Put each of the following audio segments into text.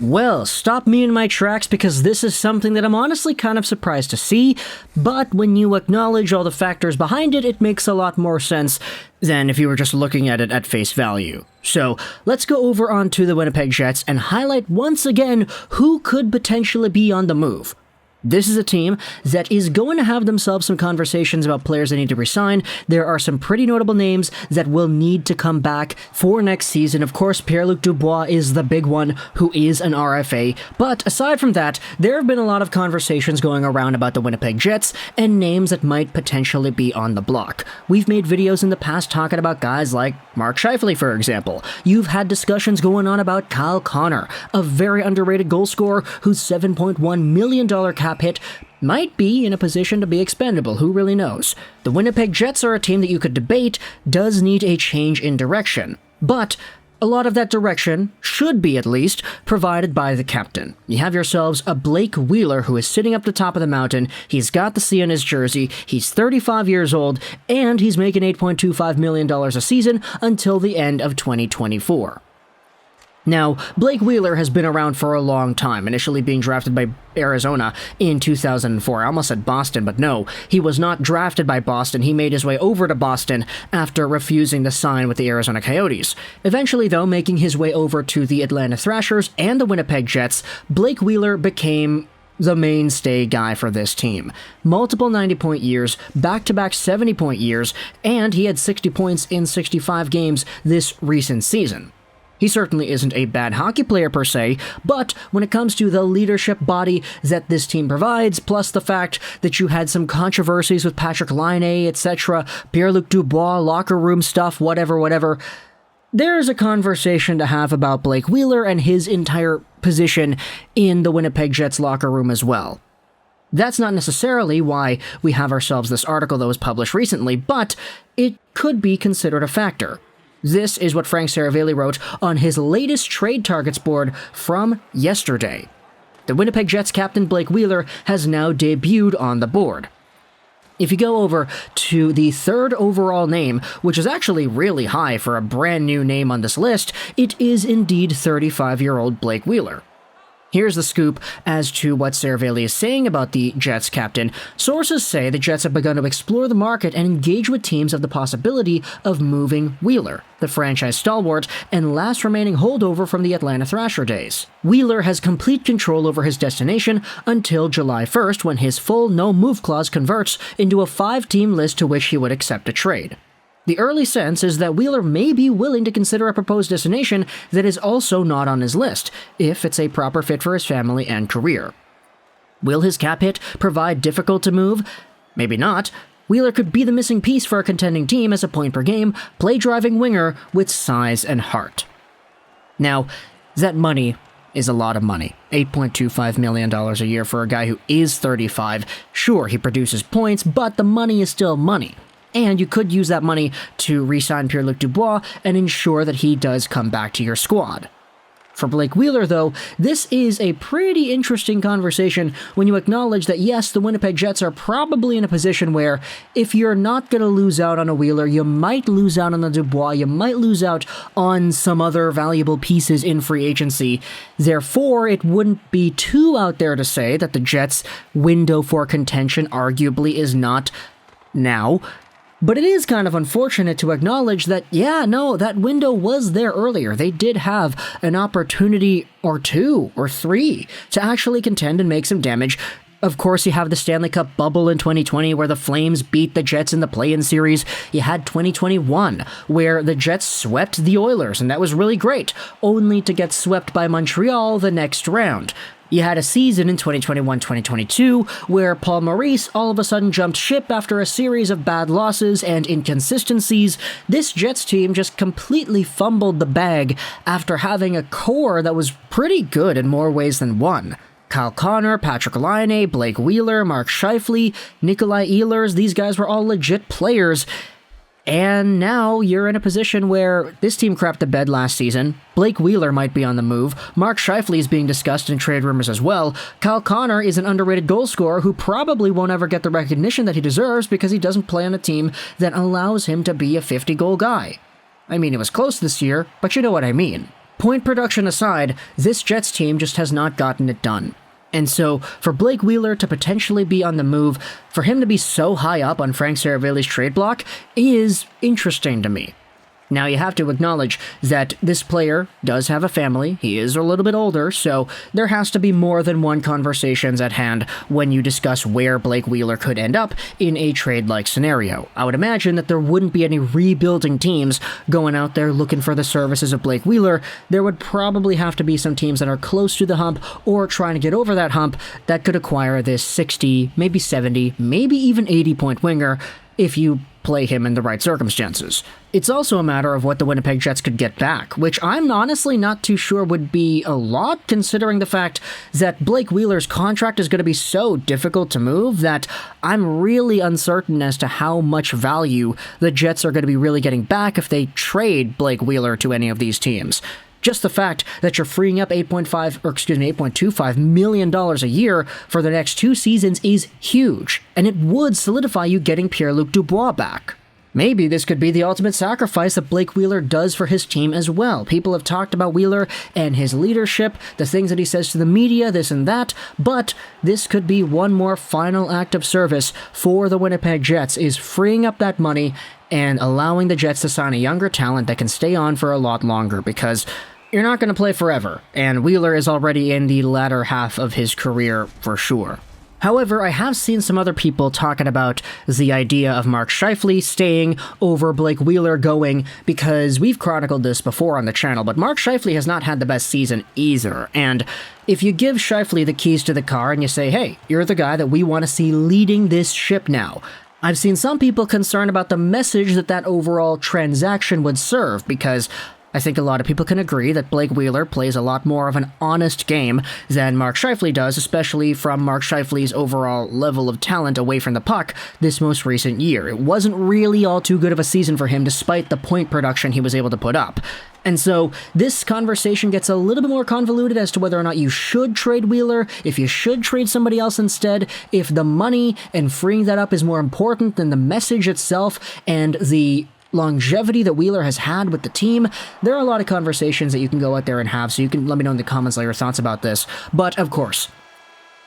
Well, stop me in my tracks because this is something that I'm honestly kind of surprised to see, but when you acknowledge all the factors behind it, it makes a lot more sense than if you were just looking at it at face value. So, let's go over onto the Winnipeg Jets and highlight once again who could potentially be on the move. This is a team that is going to have themselves some conversations about players they need to resign. There are some pretty notable names that will need to come back for next season. Of course, Pierre-Luc Dubois is the big one, who is an RFA. But aside from that, there have been a lot of conversations going around about the Winnipeg Jets and names that might potentially be on the block. We've made videos in the past talking about guys like Mark Scheifele, for example. You've had discussions going on about Kyle Connor, a very underrated goal scorer whose $7.1 million cap hit might be in a position to be expendable, who really knows. The Winnipeg Jets are a team that you could debate does need a change in direction, but a lot of that direction should be, at least, provided by the captain. You have yourselves a Blake Wheeler who is sitting up the top of the mountain, he's got the C on his jersey, he's 35 years old, and he's making $8.25 million a season until the end of 2024. Now, Blake Wheeler has been around for a long time, initially being drafted by Arizona in 2004. I almost said Boston, but no, he was not drafted by Boston. He made his way over to Boston after refusing to sign with the Arizona Coyotes. Eventually, though, making his way over to the Atlanta Thrashers and the Winnipeg Jets, Blake Wheeler became the mainstay guy for this team. Multiple 90-point years, back-to-back 70-point years, and he had 60 points in 65 games this recent season. He certainly isn't a bad hockey player per se, but when it comes to the leadership body that this team provides, plus the fact that you had some controversies with Patrik Laine, etc., Pierre-Luc Dubois, locker room stuff, whatever, there's a conversation to have about Blake Wheeler and his entire position in the Winnipeg Jets locker room as well. That's not necessarily why we have ourselves this article that was published recently, but it could be considered a factor. This is what Frank Seravalli wrote on his latest trade targets board from yesterday. The Winnipeg Jets captain Blake Wheeler has now debuted on the board. If you go over to the third overall name, which is actually really high for a brand new name on this list, it is indeed 35-year-old Blake Wheeler. Here's the scoop as to what Seravalli is saying about the Jets captain. Sources say the Jets have begun to explore the market and engage with teams of the possibility of moving Wheeler, the franchise stalwart and last remaining holdover from the Atlanta Thrasher days. Wheeler has complete control over his destination until July 1st, when his full no-move clause converts into a 5-team list to which he would accept a trade. The early sense is that Wheeler may be willing to consider a proposed destination that is also not on his list, if it's a proper fit for his family and career. Will his cap hit provide difficult to move? Maybe not. Wheeler could be the missing piece for a contending team as a point-per-game, play-driving winger with size and heart. Now, that money is a lot of money. $8.25 million a year for a guy who is 35. Sure, he produces points, but the money is still money. And you could use that money to re-sign Pierre-Luc Dubois and ensure that he does come back to your squad. For Blake Wheeler, though, this is a pretty interesting conversation when you acknowledge that, yes, the Winnipeg Jets are probably in a position where if you're not going to lose out on a Wheeler, you might lose out on a Dubois, you might lose out on some other valuable pieces in free agency. Therefore, it wouldn't be too out there to say that the Jets' window for contention arguably is not now. But it is kind of unfortunate to acknowledge that, yeah, no, that window was there earlier. They did have an opportunity or 2 or 3 to actually contend and make some damage. Of course, you have the Stanley Cup bubble in 2020 where the Flames beat the Jets in the play-in series. You had 2021 where the Jets swept the Oilers, and that was really great, only to get swept by Montreal the next round. You had a season in 2021-2022 where Paul Maurice all of a sudden jumped ship after a series of bad losses and inconsistencies. This Jets team just completely fumbled the bag after having a core that was pretty good in more ways than one. Kyle Connor, Patrik Laine, Blake Wheeler, Mark Scheifele, Nikolai Ehlers, these guys were all legit players. And now you're in a position where this team crapped the bed last season. Blake Wheeler might be on the move. Mark Scheifele is being discussed in trade rumors as well. Kyle Connor is an underrated goal scorer who probably won't ever get the recognition that he deserves because he doesn't play on a team that allows him to be a 50-goal guy. I mean, it was close this year, but you know what I mean. Point production aside, this Jets team just has not gotten it done. And so, for Blake Wheeler to potentially be on the move, for him to be so high up on Frank Seravalli's trade block, is interesting to me. Now, you have to acknowledge that this player does have a family, he is a little bit older, so there has to be more than one conversations at hand when you discuss where Blake Wheeler could end up in a trade-like scenario. I would imagine that there wouldn't be any rebuilding teams going out there looking for the services of Blake Wheeler. There would probably have to be some teams that are close to the hump or trying to get over that hump that could acquire this 60, maybe 70, maybe even 80-point winger if you play him in the right circumstances. It's also a matter of what the Winnipeg Jets could get back, which I'm honestly not too sure would be a lot, considering the fact that Blake Wheeler's contract is going to be so difficult to move that I'm really uncertain as to how much value the Jets are going to be really getting back if they trade Blake Wheeler to any of these teams. Just the fact that you're freeing up $8.25 million a year for the next 2 seasons is huge, and it would solidify you getting Pierre-Luc Dubois back. Maybe this could be the ultimate sacrifice that Blake Wheeler does for his team as well. People have talked about Wheeler and his leadership, the things that he says to the media, this and that, but this could be one more final act of service for the Winnipeg Jets, is freeing up that money and allowing the Jets to sign a younger talent that can stay on for a lot longer, because you're not going to play forever, and Wheeler is already in the latter half of his career for sure. However, I have seen some other people talking about the idea of Mark Scheifele staying over Blake Wheeler going, because we've chronicled this before on the channel, but Mark Scheifele has not had the best season either, and if you give Scheifele the keys to the car and you say, hey, you're the guy that we want to see leading this ship now, I've seen some people concerned about the message that overall transaction would serve, because I think a lot of people can agree that Blake Wheeler plays a lot more of an honest game than Mark Scheifele does, especially from Mark Scheifele's overall level of talent away from the puck this most recent year. It wasn't really all too good of a season for him despite the point production he was able to put up. And so this conversation gets a little bit more convoluted as to whether or not you should trade Wheeler, if you should trade somebody else instead, if the money and freeing that up is more important than the message itself and the longevity that Wheeler has had with the team. There are a lot of conversations that you can go out there and have, so you can let me know in the comments all your thoughts about this. But of course,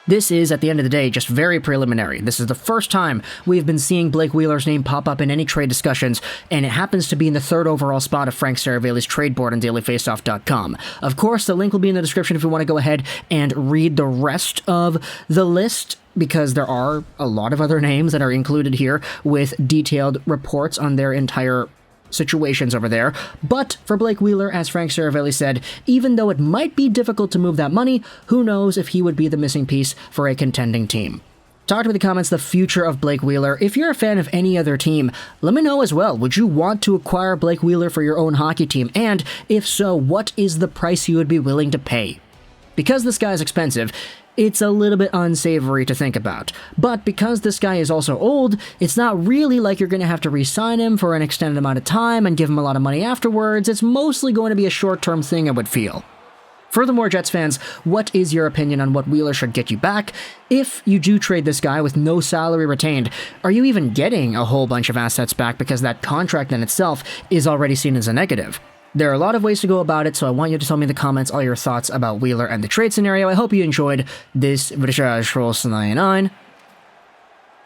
this is, at the end of the day, just very preliminary. This is the first time we've been seeing Blake Wheeler's name pop up in any trade discussions, and it happens to be in the 3rd overall spot of Frank Seravalli's trade board on dailyfaceoff.com. Of course, the link will be in the description if you want to go ahead and read the rest of the list, because there are a lot of other names that are included here with detailed reports on their entire situations over there. But for Blake Wheeler, as Frank Seravalli said, even though it might be difficult to move that money, who knows if he would be the missing piece for a contending team. Talk to me in the comments the future of Blake Wheeler. If you're a fan of any other team, let me know as well. Would you want to acquire Blake Wheeler for your own hockey team? And if so, what is the price you would be willing to pay? Because this guy is expensive, it's a little bit unsavory to think about. But because this guy is also old, it's not really like you're going to have to re-sign him for an extended amount of time and give him a lot of money afterwards. It's mostly going to be a short-term thing, I would feel. Furthermore, Jets fans, what is your opinion on what Wheeler should get you back? If you do trade this guy with no salary retained, are you even getting a whole bunch of assets back because that contract in itself is already seen as a negative? There are a lot of ways to go about it, so I want you to tell me in the comments all your thoughts about Wheeler and the trade scenario. I hope you enjoyed this video,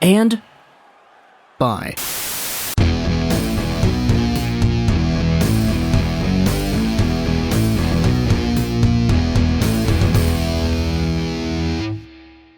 and bye.